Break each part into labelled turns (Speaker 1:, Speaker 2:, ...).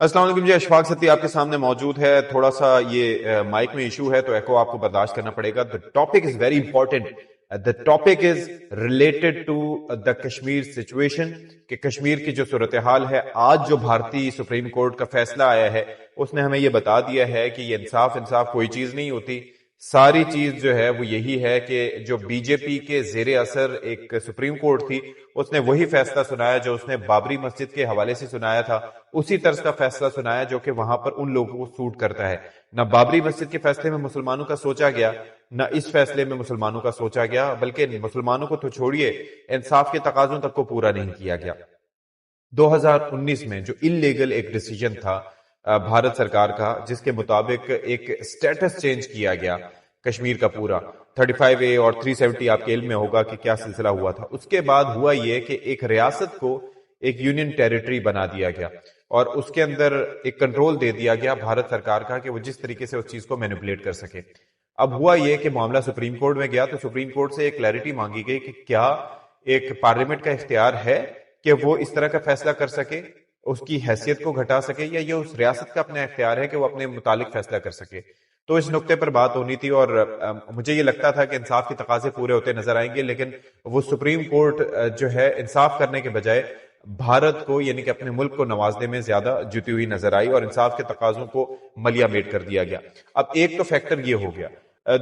Speaker 1: السلام علیکم جی، اشفاق ستی آپ کے سامنے موجود ہے. تھوڑا سا یہ مائک میں ایشو ہے تو ایکو آپ کو برداشت کرنا پڑے گا. The topic is very important. The topic is related to the Kashmir situation کہ کشمیر کی جو صورتحال ہے. آج جو بھارتی سپریم کورٹ کا فیصلہ آیا ہے اس نے ہمیں یہ بتا دیا ہے کہ یہ انصاف کوئی چیز نہیں ہوتی. ساری چیز جو ہے وہ یہی ہے کہ جو بی جے پی کے زیر اثر ایک سپریم کورٹ تھی اس نے وہی فیصلہ سنایا جو اس نے بابری مسجد کے حوالے سے سنایا تھا. اسی طرز کا فیصلہ سنایا جو کہ وہاں پر ان لوگوں کو سوٹ کرتا ہے. نہ بابری مسجد کے فیصلے میں مسلمانوں کا سوچا گیا نہ اس فیصلے میں مسلمانوں کا سوچا گیا، بلکہ مسلمانوں کو تو چھوڑیے انصاف کے تقاضوں تک کو پورا نہیں کیا گیا. 2019 میں جو انلیگل ایک ڈیسیجن تھا بھارت سرکار کا، جس کے مطابق ایک سٹیٹس چینج کیا گیا کشمیر کا پورا 35A اور 370 آپ کے علم میں ہوگا کہ کیا سلسلہ ہوا تھا. اس کے بعد ہوا یہ کہ ایک ریاست کو ایک یونین ٹیریٹری بنا دیا گیا اور اس کے اندر ایک کنٹرول دے دیا گیا بھارت سرکار کا کہ وہ جس طریقے سے اس چیز کو مینیپولیٹ کر سکے. اب ہوا یہ کہ معاملہ سپریم کورٹ میں گیا تو سپریم کورٹ سے ایک کلیئرٹی مانگی گئی کہ کیا ایک پارلیمنٹ کا اختیار ہے کہ وہ اس طرح کا فیصلہ کر سکے، اس کی حیثیت کو گھٹا سکے، یا یہ اس ریاست کا اپنا اختیار ہے کہ وہ اپنے متعلق فیصلہ کر سکے. تو اس نقطے پر بات ہونی تھی اور مجھے یہ لگتا تھا کہ انصاف کے تقاضے پورے ہوتے نظر آئیں گے، لیکن وہ سپریم کورٹ جو ہے انصاف کرنے کے بجائے بھارت کو یعنی کہ اپنے ملک کو نوازنے میں زیادہ جتی ہوئی نظر آئی اور انصاف کے تقاضوں کو ملیا میٹ کر دیا گیا. اب ایک تو فیکٹر یہ ہو گیا.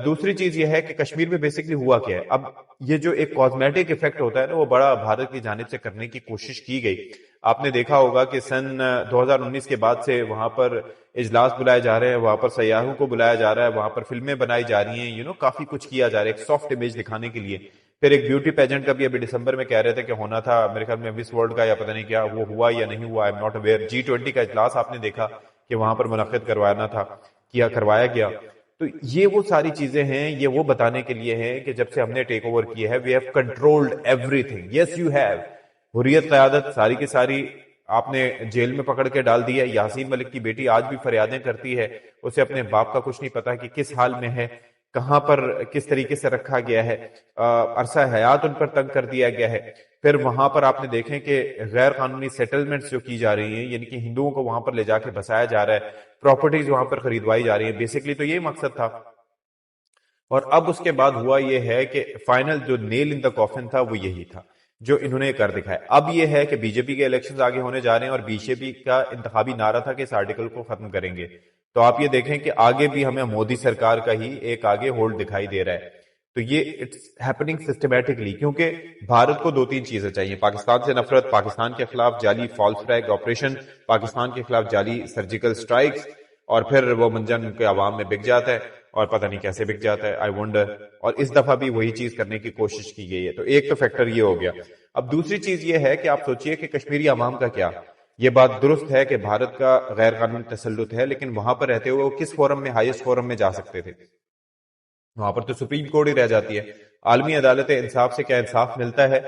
Speaker 1: دوسری چیز یہ ہے کہ کشمیر میں بیسکلی ہوا کیا ہے. اب یہ جو ایک کازمیٹک ایفیکٹ ہوتا ہے نا، وہ بڑا بھارت کی جانب سے کرنے کی کوشش کی گئی. آپ نے دیکھا ہوگا کہ سن 2019 کے بعد سے وہاں پر اجلاس بلائے جا رہے ہیں، وہاں پر سیاحوں کو بلایا جا رہا ہے، وہاں پر فلمیں بنائی جا رہی ہیں، کافی کچھ کیا جا رہا ہے ایک سافٹ امیج دکھانے کے لیے. پھر ایک بیوٹی پیجنٹ کا بھی ابھی دسمبر میں کہہ رہے تھے کہ ہونا تھا، میرے خیال میں مس ورلڈ کا یا پتہ نہیں کیا، وہ ہوا یا نہیں ہوا، I am not aware. G20 کا اجلاس آپ نے دیکھا کہ وہاں پر منعقد کروانا تھا، کروایا گیا. تو یہ وہ ساری چیزیں ہیں، یہ وہ بتانے کے لیے ہیں کہ جب سے ہم نے ٹیک اوور کیا ہے we have controlled everything. Yes you have. Hurriyat قیادت ساری کی ساری آپ نے جیل میں پکڑ کے ڈال دی ہے. یاسین ملک کی بیٹی آج بھی فریادیں کرتی ہے، اسے اپنے باپ کا کچھ نہیں پتا کہ کس حال میں ہے، کہاں پر کس طریقے سے رکھا گیا ہے، عرصہ حیات ان پر تنگ کر دیا گیا ہے. پھر وہاں پر آپ نے دیکھیں کہ غیر قانونی سیٹلمنٹس جو کی جا رہی ہیں، یعنی کہ ہندوؤں کو وہاں پر لے جا کے بسایا جا رہا ہے، پراپرٹیز وہاں پر خریدوائی جا رہی ہیں. بیسکلی تو یہی مقصد تھا. اور اب اس کے بعد ہوا یہ ہے کہ فائنل جو نیل ان دا کافن تھا وہ یہی تھا جو انہوں نے کر دکھایا. اب یہ ہے کہ بی جے پی کے الیکشنز آگے ہونے جا رہے ہیں اور بی جے پی کا انتخابی نعرہ تھا کہ اس آرٹیکل کو ختم کریں گے. تو آپ یہ دیکھیں کہ آگے بھی ہمیں مودی سرکار کا ہی ایک آگے ہولڈ دکھائی دے رہا ہے. تو یہ اٹس ہیپننگ سسٹمیٹکلی، کیونکہ بھارت کو دو تین چیزیں چاہیے: پاکستان سے نفرت، پاکستان کے خلاف جعلی فالس فلیگ آپریشن، پاکستان کے خلاف جعلی سرجیکل سٹرائکس، اور پھر وہ منجن کے عوام میں بک جاتا ہے اور پتہ نہیں کیسے بک جاتا ہے. I wonder. اور اس دفعہ بھی وہی چیز کرنے کی کوشش کی گئی ہے. تو ایک تو فیکٹر یہ ہو گیا. اب دوسری چیز یہ ہے کہ آپ سوچئے کہ کشمیری عوام کا کیا. یہ بات درست ہے کہ بھارت کا غیر قانونی تسلط ہے، لیکن وہاں پر رہتے ہوئے وہ کس فورم میں، ہائیسٹ فورم میں جا سکتے تھے؟ وہاں پر تو سپریم کورٹ ہی رہ جاتی ہے. عالمی عدالت انصاف سے کیا انصاف ملتا ہے؟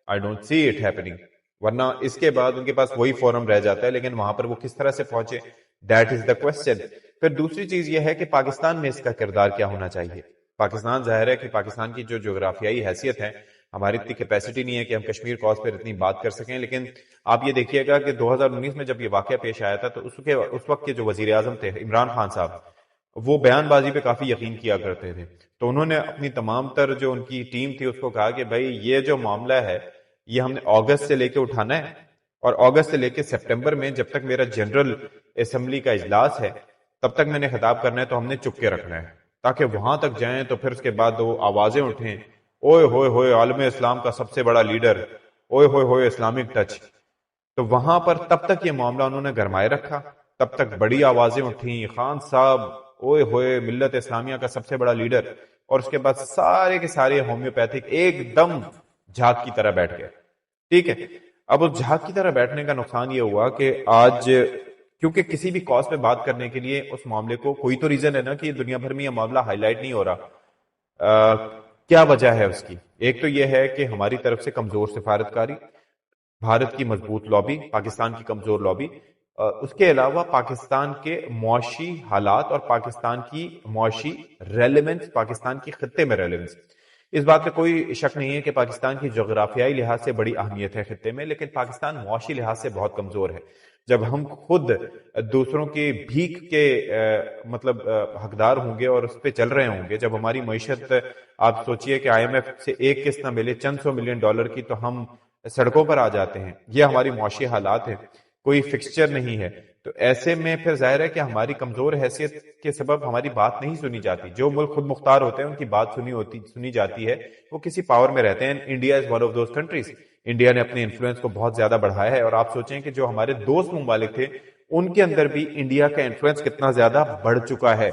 Speaker 1: I don't see it happening. ورنہ اس کے بعد ان کے پاس وہی فورم رہ جاتا ہے، لیکن وہاں پر وہ کس طرح سے پہنچے، دیٹ از دا کوسچن. پھر دوسری چیز یہ ہے کہ پاکستان میں اس کا کردار کیا ہونا چاہیے. پاکستان ظاہر ہے کہ پاکستان کی جو جغرافیائی حیثیت ہے، ہماری اتنی کیپیسٹی نہیں ہے کہ ہم کشمیر کاز پر اتنی بات کر سکیں. لیکن آپ یہ دیکھیے گا کہ 2019 میں جب یہ واقعہ پیش آیا تھا تو اس وقت کے جو وزیر اعظم تھے عمران خان صاحب، وہ بیان بازی پہ کافی یقین کیا کرتے تھے. تو انہوں نے اپنی تمام تر جو ان کی ٹیم تھی اس کو کہا کہ بھائی یہ جو معاملہ ہے یہ ہم نے اگست سے لے کے اٹھانا ہے، اور اگست سے لے کے سپٹمبر میں جب تک میرا جنرل اسمبلی کا اجلاس ہے تب تک میں نے خطاب کرنا ہے، تو ہم نے چپ کے رکھنا ہے تاکہ وہاں تک جائیں تو پھر اس کے بعد وہ آوازیں اٹھیں، اوئے ہوئے ہوئے عالم اسلام کا سب سے بڑا لیڈر، اوئے ہوئے ہوئے اسلامک ٹچ. تو وہاں پر تب تک یہ معاملہ انہوں نے گرمائے رکھا، تب تک بڑی آوازیں اٹھیں، خان صاحب اوئے ہوئے ملت اسلامیہ کا سب سے بڑا لیڈر. اور اس کے بعد سارے کے سارے ہومیوپیتھک ایک دم جھاگ کی طرح بیٹھ گئے. ٹھیک ہے. اب اس جھاگ کی طرح بیٹھنے کا نقصان یہ ہوا کہ آج کیونکہ کسی بھی کاز پہ بات کرنے کے لیے اس معاملے کو کوئی تو ریزن ہے نا کہ دنیا بھر میں یہ معاملہ ہائی لائٹ نہیں ہو رہا. کیا وجہ ہے اس کی؟ ایک تو یہ ہے کہ ہماری طرف سے کمزور سفارتکاری، بھارت کی مضبوط لابی، پاکستان کی کمزور لابی، اس کے علاوہ پاکستان کے معاشی حالات اور پاکستان کی معاشی ریلیونس، پاکستان کی خطے میں ریلیونس. اس بات میں کوئی شک نہیں ہے کہ پاکستان کی جغرافیائی لحاظ سے بڑی اہمیت ہے خطے میں، لیکن پاکستان معاشی لحاظ سے بہت کمزور ہے۔ جب ہم خود دوسروں کے بھیک کے مطلب حقدار ہوں گے اور اس پہ چل رہے ہوں گے، جب ہماری معیشت، آپ سوچئے کہ IMF سے ایک قسط نہ ملے چند سو ملین ڈالر کی، تو ہم سڑکوں پر آ جاتے ہیں۔ یہ ہماری معاشی حالات ہیں، کوئی فکسچر نہیں ہے۔ تو ایسے میں پھر ظاہر ہے کہ ہماری کمزور حیثیت کے سبب ہماری بات نہیں سنی جاتی۔ جو ملک خود مختار ہوتے ہیں ان کی بات سنی جاتی ہے، وہ کسی پاور میں رہتے ہیں۔ India is one of those countries. India نے اپنے انفلوئنس کو بہت زیادہ بڑھایا ہے، اور آپ سوچیں کہ جو ہمارے دوست ممالک تھے ان کے اندر بھی انڈیا کا انفلوئنس کتنا زیادہ بڑھ چکا ہے۔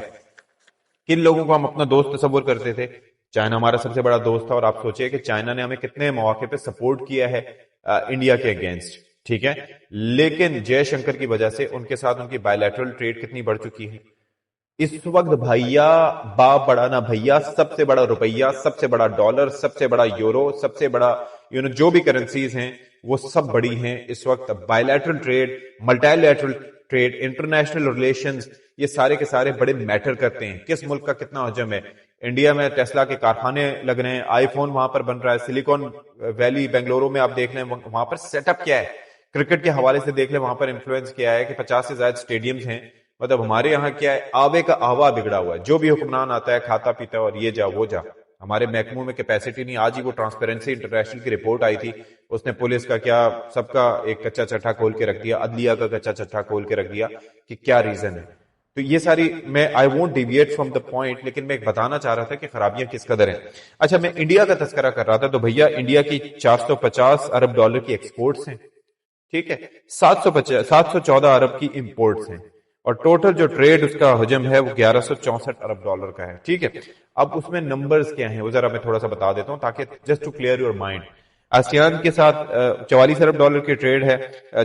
Speaker 1: کن لوگوں کو ہم اپنا دوست تصور کرتے تھے؟ چائنا ہمارا سب سے بڑا دوست تھا، اور آپ سوچیں کہ چائنا نے ہمیں کتنے مواقع پہ سپورٹ کیا ہے انڈیا کے اگینسٹ، ٹھیک ہے؟ لیکن جے شنکر کی وجہ سے ان کے ساتھ ان کی بائیلیٹرل ٹریڈ کتنی بڑھ چکی ہے اس وقت۔ بھیا باپ بڑا نا بھیا، سب سے بڑا روپیہ، سب سے بڑا ڈالر، سب سے بڑا یورو، سب سے بڑا جو بھی کرنسیز ہیں وہ سب بڑی ہیں اس وقت۔ Bilateral trade, multilateral trade, international relations, یہ سارے کے سارے بڑے میٹر کرتے ہیں۔ کس ملک کا کتنا حجم ہے؟ انڈیا میں ٹیسلا کے کارخانے لگ رہے ہیں، آئی فون وہاں پر بن رہا ہے، سلیکون ویلی بنگلورو میں آپ دیکھ لیں وہاں پر سیٹ اپ کیا ہے، کرکٹ کے حوالے سے دیکھ لیں وہاں پر انفلوئنس کیا ہے کہ 50 سے زائد سٹیڈیمز ہیں۔ مطلب ہمارے یہاں کیا ہے، آوے کا آوا بگڑا ہوا ہے، جو بھی حکمران آتا ہے کھاتا پیتا ہے اور یہ جا وہ جا۔ ہمارے محکموں میں کیپیسٹی نہیں۔ آج ہی وہ ٹرانسپیرنسی انٹرنیشنل کی رپورٹ آئی تھی، اس نے پولیس کا کیا سب کا ایک کچا چٹھا کھول کے رکھ دیا، عدلیہ کا کچا چٹھا کھول کے رکھ دیا کہ کیا ریزن ہے۔ تو یہ ساری میں I won't deviate from the point, لیکن میں ایک بتانا چاہ رہا تھا کہ خرابیاں کس قدر ہیں۔ اچھا، میں انڈیا کا تذکرہ کر رہا تھا، تو بھیا انڈیا کی 450 ارب ڈالر کی ایکسپورٹس ہیں، ٹھیک ہے، 714 ارب کی امپورٹس ہیں، اور ٹوٹل جو ٹریڈ اس کا حجم ہے وہ 1164 ارب ڈالر کا ہے، ٹھیک ہے۔ اب اس میں نمبرز کیا ہیں وہ ذرا میں تھوڑا سا بتا دیتا ہوں تاکہ just to clear your mind. ASEAN کے ساتھ 44 ارب ڈالر کی ٹریڈ ہے،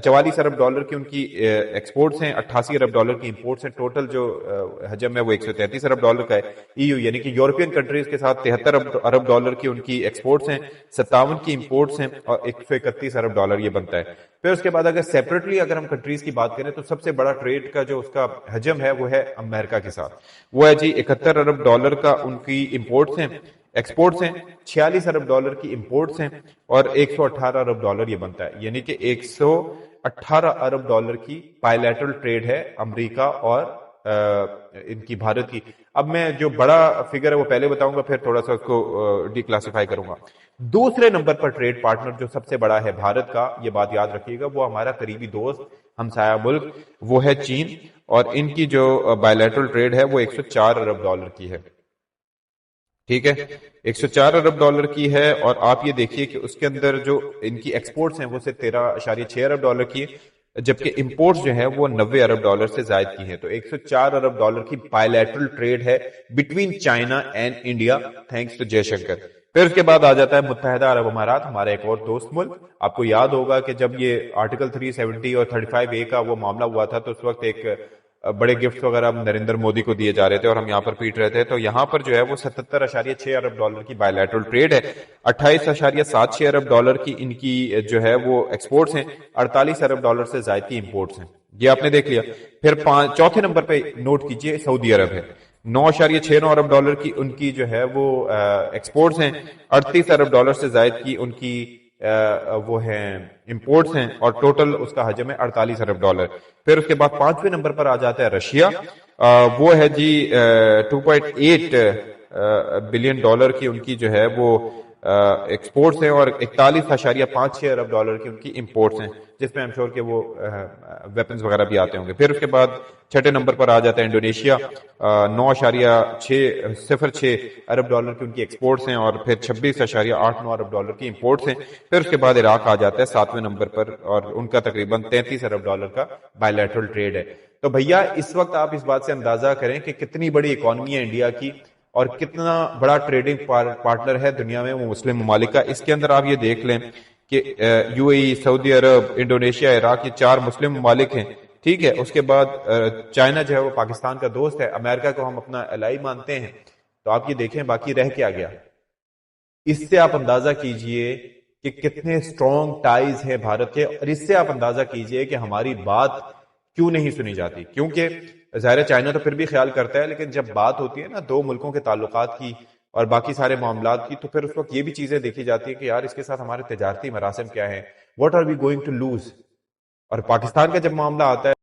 Speaker 1: 44 ارب ڈالر کی ان کی ایکسپورٹس ہیں، 88 ارب ڈالر کی امپورٹس ہیں، ٹوٹل جو حجم ہے وہ 133 ارب ڈالر کا ہے۔ EU یعنی کہ یورپین کنٹریز کے ساتھ 73 ارب ڈالر کی ان کی ایکسپورٹس ہیں، 57 کی امپورٹس ہیں، اور 131 ارب ڈالر یہ بنتا ہے۔ پھر اس کے بعد اگر سیپریٹلی اگر ہم کنٹریز کی بات کریں تو سب سے بڑا ٹریڈ کا جو اس کا حجم ہے وہ ہے امریکہ کے ساتھ، وہ ہے جی 71 ارب ڈالر کا ان کی امپورٹس ہیں، ایکسپورٹس ہیں، 46 ارب ڈالر کی امپورٹس ہیں، اور 118 ارب ڈالر یہ بنتا ہے، یعنی کہ 118 ارب ڈالر کی بائیلیٹرل ٹریڈ ہے امریکہ اور ان کی بھارت کی۔ اب میں جو بڑا فگر ہے وہ پہلے بتاؤں گا، پھر تھوڑا سا اس کو ڈی کلاسیفائی کروں گا۔ دوسرے نمبر پر ٹریڈ پارٹنر جو سب سے بڑا ہے بھارت کا، یہ بات یاد رکھیے گا، وہ ہمارا قریبی دوست ہمسایہ ملک وہ ہے چین، اور ان کی جو بائیلیٹرل ٹریڈ ہے وہ 104 ارب ڈالر کی ہے، ٹھیک ہے، 104 ارب ڈالر کی ہے۔ اور آپ یہ دیکھیے کہ اس کے اندر جو ان کی ایکسپورٹس ہیں وہ سے 13.6 ارب ڈالر کی، جبکہ امپورٹس جو ہیں وہ 90 ارب ڈالر سے زائد کی ہیں۔ تو 104 ارب ڈالر کی بائیلیٹرل ٹریڈ ہے between China and India, thanks to Jaishankar. پھر اس کے بعد آ جاتا ہے متحدہ عرب امارات، ہمارا ایک اور دوست ملک۔ آپ کو یاد ہوگا کہ جب یہ آرٹیکل 370 اور 35A کا وہ معاملہ ہوا تھا تو اس وقت ایک بڑے گفٹ وغیرہ نریندر مودی کو دیے جا رہے تھے اور ہم یہاں پر پیٹ رہے تھے، تو یہاں پر جو ہے وہ 77.6 ارب ڈالر کی بائیلیٹرل ٹریڈ ہے، 28.76 ارب ڈالر کی ان کی جو ہے وہ ایکسپورٹس ہیں، 48 ارب ڈالر سے زائد کی امپورٹس ہیں، یہ آپ نے دیکھ لیا۔ پھر چوتھے نمبر پہ نوٹ کیجئے سعودی عرب ہے، 9.69 ارب ڈالر کی ان کی جو ہے وہ ایکسپورٹس ہیں، 38 ارب ڈالر سے زائد کی ان کی وہ ہیں امپورٹس ہیں، اور ٹوٹل اس کا حجم ہے 48 ارب ڈالر۔ پھر اس کے بعد 5ویں نمبر پر آ جاتا ہے رشیا، وہ ہے جی 2.8 بلین ڈالر کی ان کی جو ہے وہ ایکسپورٹس ہیں، اور 41.56 ارب ڈالر کی ان کی امپورٹس ہیں، جس میں ہم شور کہ وہ ویپنز وغیرہ بھی آتے ہوں گے۔ پھر اس کے بعد 6 نمبر پر آ جاتا ہے انڈونیشیا، 9.06 ارب ڈالر کی ان کی ایکسپورٹس ہیں، اور پھر 26.89 ارب ڈالر کی امپورٹس ہیں۔ پھر اس کے بعد عراق آ جاتا ہے 7ویں نمبر پر، اور ان کا تقریباً 33 ارب ڈالر کا بائیلیٹرل ٹریڈ ہے۔ تو بھیا اس وقت آپ اس بات سے اندازہ کریں کہ کتنی بڑی اکانومی ہے انڈیا کی، اور کتنا بڑا ٹریڈنگ پارٹنر ہے دنیا میں وہ مسلم ممالک کا۔ اس کے اندر آپ یہ دیکھ لیں کہ UAE، سعودی عرب، انڈونیشیا، عراق، یہ 4 مسلم ممالک ہیں، ٹھیک ہے۔ اس کے بعد چائنا جو ہے وہ پاکستان کا دوست ہے، امریکہ کو ہم اپنا الائی مانتے ہیں۔ تو آپ یہ دیکھیں باقی رہ کیا گیا، اس سے آپ اندازہ کیجئے کہ کتنے سٹرونگ ٹائز ہیں بھارت کے، اور اس سے آپ اندازہ کیجئے کہ ہماری بات کیوں نہیں سنی جاتی، کیونکہ ظاہر چائنا تو پھر بھی خیال کرتا ہے، لیکن جب بات ہوتی ہے نا دو ملکوں کے تعلقات کی، اور باقی سارے معاملات کی، تو پھر اس وقت یہ بھی چیزیں دیکھی جاتی ہیں کہ یار اس کے ساتھ ہمارے تجارتی مراسم کیا ہیں، what are we going to lose. اور پاکستان کا جب معاملہ آتا ہے